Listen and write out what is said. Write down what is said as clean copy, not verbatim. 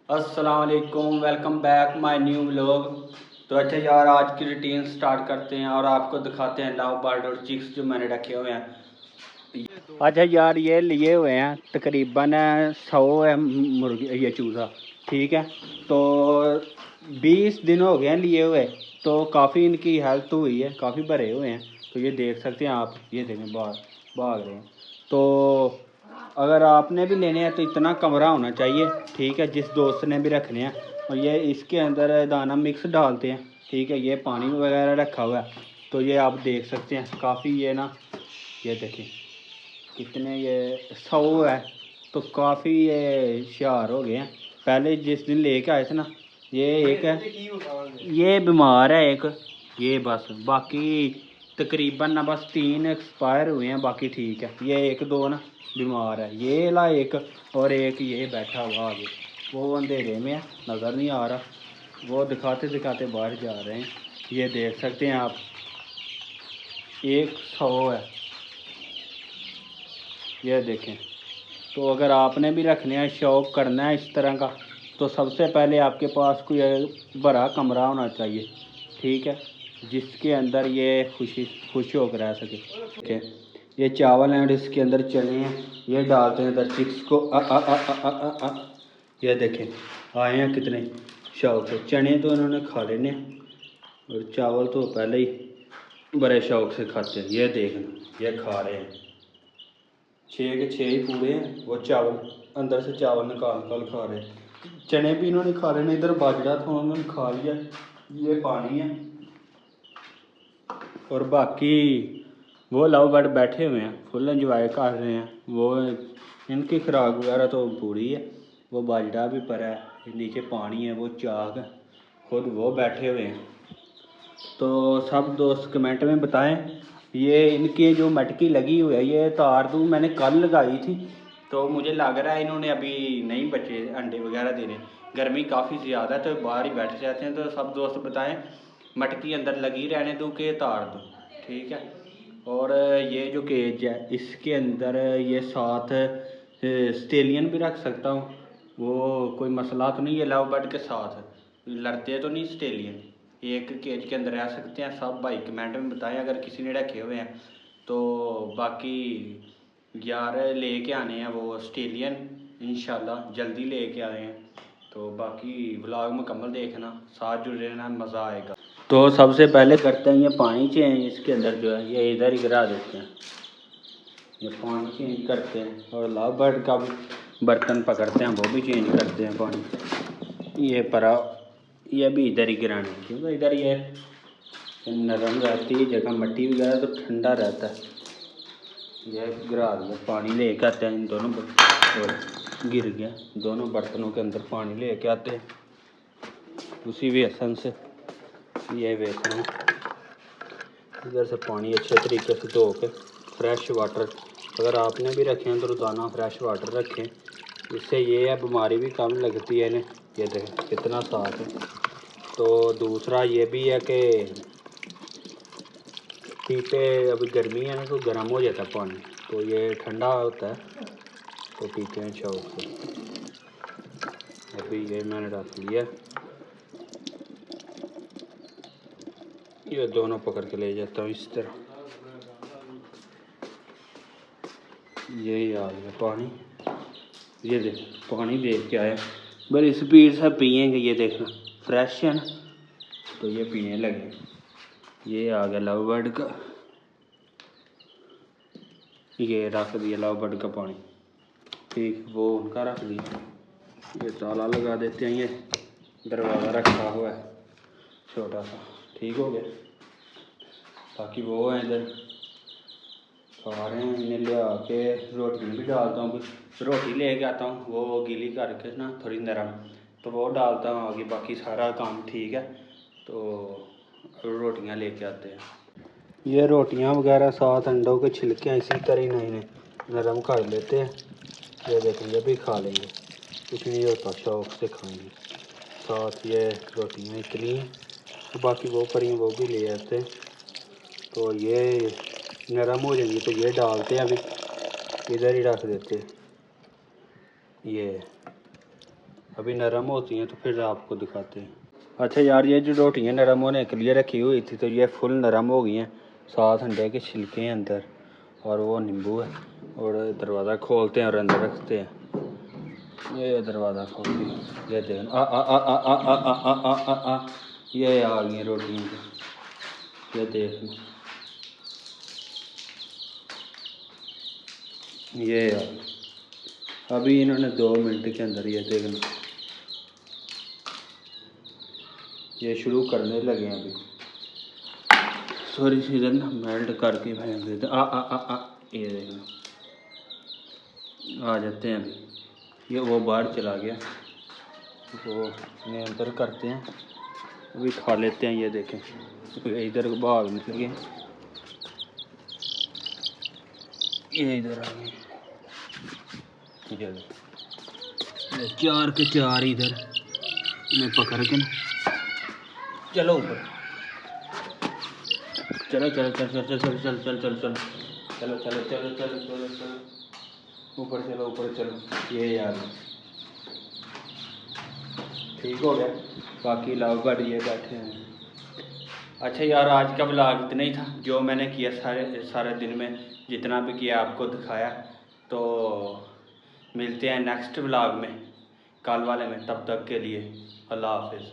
अस्सलाम वालेकुम, welcome back my new vlog. तो अच्छा यार, आज की रूटीन स्टार्ट करते हैं और आपको दिखाते हैं लव बर्ड और चिक्स जो मैंने रखे हुए हैं। अच्छा यार, ये लिए हुए हैं तकरीबन 100 है मुर्गी, ये चूज़ा। ठीक है, तो 20 दिन हो गए हैं लिए हुए। तो काफ़ी इनकी हेल्थ हुई है, काफ़ी भरे हुए हैं। तो ये देख सकते हैं आप, ये देखें भाग रहे हैं। तो अगर आपने भी लेने हैं तो इतना कमरा होना चाहिए। ठीक है, जिस दोस्त ने भी रखने हैं। और ये इसके अंदर दाना मिक्स डालते हैं। ठीक है, ये पानी वगैरह रखा हुआ है। तो ये आप देख सकते हैं काफ़ी, ये ना, ये देखें कितने, ये 100 है। तो काफ़ी ये होशियार हो गए हैं। पहले जिस दिन लेके आए थे ना, ये एक है, ये बीमार है एक, ये बस बाकी तकरीबन ना बस 3 एक्सपायर हुए हैं, बाकी ठीक है। ये एक दो ना बीमार है, ये ला एक, और एक ये बैठा हुआ आगे, वो अंधेरे में है, नज़र नहीं आ रहा। वो दिखाते दिखाते बाहर जा रहे हैं। ये देख सकते हैं आप, 100 है, ये देखें। तो अगर आपने भी रखने हैं, शौक़ करना है इस तरह का, तो सबसे पहले आपके पास कोई बड़ा कमरा होना चाहिए। ठीक है, जिसके अंदर ये खुश होकर रह सके। ठीक है, ये चावल हैं और इसके अंदर चने हैं, ये डालते हैं इधर चिक्स को। ये देखें आए हैं कितने शौक़ से। चने तो इन्होंने खा लेने, और चावल तो पहले ही बड़े शौक़ से खाते हैं। ये देखना, ये खा रहे हैं, 6 के 6 ही पूरे हैं। वो चावल अंदर से चावल निकाल निकाल खा रहे हैं। चने भी इन्होंने खा रहे हैं, इधर बाजरा था उन्होंने खा लिया। ये पानी है, और बाकी वो लव बर्ड बैठे हुए हैं, फुल एंजॉय कर रहे हैं। वो इनकी खुराक वगैरह तो पूरी है। वो बाजरा भी पड़ा है, नीचे पानी है, वो चाक है, खुद वो बैठे हुए हैं। तो सब दोस्त कमेंट में बताएं, ये इनके जो मटकी लगी हुई है, ये तार दूँ मैंने कल लगाई थी। तो मुझे लग रहा है इन्होंने अभी नहीं बचे अंडे वगैरह देने, गर्मी काफ़ी ज़्यादा है तो बाहर ही बैठ जाते हैं। तो सब दोस्त बताएं, मटकी अंदर लगी रहने दूँ कि तार दूँ। ठीक है, और ये जो केज है इसके अंदर ये 7 स्टेलियन भी रख सकता हूँ, वो कोई मसला तो नहीं है। लव बर्ड के साथ लड़ते तो नहीं स्टेलियन, एक केज के अंदर रह सकते हैं। सब भाई कमेंट में बताएं अगर किसी ने रखे हुए हैं तो। बाकी यार लेके आने हैं वो ऑस्ट्रेलियन, इंशाल्लाह जल्दी लेके आए हैं। तो बाकी व्लॉग मुकम्मल देखना, साथ जुड़े रहना, मज़ा आएगा। तो सबसे पहले करते हैं ये पानी चेंज, इसके अंदर जो है ये इधर ही गिरा देते हैं। ये पानी चेंज करते हैं, और लव बर्ड का भी बर्तन पकड़ते हैं, वो भी चेंज करते हैं पानी। ये परा, ये भी इधर ही गिराना है, क्योंकि इधर ये नरम रहती है जगह, मट्टी वगैरह तो ठंडा रहता है। यह गिरा दिया, पानी ले के आते हैं इन दोनों, और गिर गया। दोनों बर्तनों के अंदर पानी ले के आते हैं, उसी बेसन से। ये बेसन इधर से पानी अच्छे तरीके से धो के, फ्रेश वाटर, अगर आपने भी रखे हैं तो रोज़ाना फ्रेश वाटर रखें। इससे ये है बीमारी भी कम लगती है इन्हें। ये देखें कितना साफ है। तो दूसरा ये भी है कि पीपे, अभी गर्मी है ना तो गर्म हो जाता है पानी, तो ये ठंडा होता है तो पीते हैं शौक से। अभी ये मैंने रख लिया, ये दोनों पकड़ के ले जाता हूँ इस तरह। यही आ गया पानी, ये देख पानी देख के आया, बड़ी स्पीड से पिएंगे। ये देखना फ्रेश है ना, तो ये पीने लगे। ये आ गया लव बर्ड का, ये रख दिया लव बर्ड का पानी। ठीक, वो उनका रख दिया। ये ताला लगा देते हैं, ये दरवाज़ा रखा हुआ है छोटा सा। ठीक हो गया। बाकी वो है इधर खा रहे हैं, इन्हें ले आके रोटी भी डालता हूँ। रोटी ले के आता हूँ, वो गीली करके ना थोड़ी नरम, तो वो डालता हूँ आगे। बाकी सारा काम ठीक है, तो रोटियाँ लेके आते हैं। ये रोटियाँ वगैरह साथ अंडों के छिलके इसी तरह इन्हें नरम कर लेते हैं। ये देखेंगे भी खा लेंगे, कुछ नहीं होता, शौक़ से खाएंगे। साथ ये रोटियाँ इतनी हैं, तो बाकी वो पड़ी वो भी ले आते हैं। तो ये नरम हो जाएंगी तो ये डालते हैं, अभी इधर ही रख देते हैं। ये अभी नरम होती हैं तो फिर आपको दिखाते हैं। अच्छा यार, ये जो रोटियाँ नरम होने के लिए रखी हुई थी तो ये फुल नरम हो गई हैं। साथ अंडे के छिलके हैं अंदर और वो नींबू है। और दरवाज़ा खोलते हैं और अंदर रखते हैं। ये दरवाज़ा खोलते हैं, ये देख आ आ आ आ आ आ आ आ आ आ आ, ये आ गई रोटियाँ। ये देख, ये यार अभी इन्होंने 2 मिनट के अंदर ये देखना ये शुरू करने लगे हैं। अभी थोड़ी सी इधर ना मेल्ट करके फेंक देते आ आ आ आ, ये देखना आ जाते हैं। अभी ये वो बाहर चला गया, वो नियंत्रण करते हैं। अभी खा लेते हैं। ये देखें इधर भाग निकल गए, ये इधर आ गए। ये 4 के 4 इधर इन्हें पकड़ के ना चलो ऊपर, चलो चलो चल चल चल चल चल चल चल चल चलो चलो चलो चलो चलो चलो ऊपर चलो ऊपर चलो। ये यार ठीक हो गया, बाकी लाओ बट ये बैठे हैं। अच्छा यार, आज का व्लॉग इतना ही था। जो मैंने किया सारे दिन में जितना भी किया आपको दिखाया। तो मिलते हैं नेक्स्ट व्लॉग में, कल वाले में। तब तक के लिए अल्लाह हाफिज़।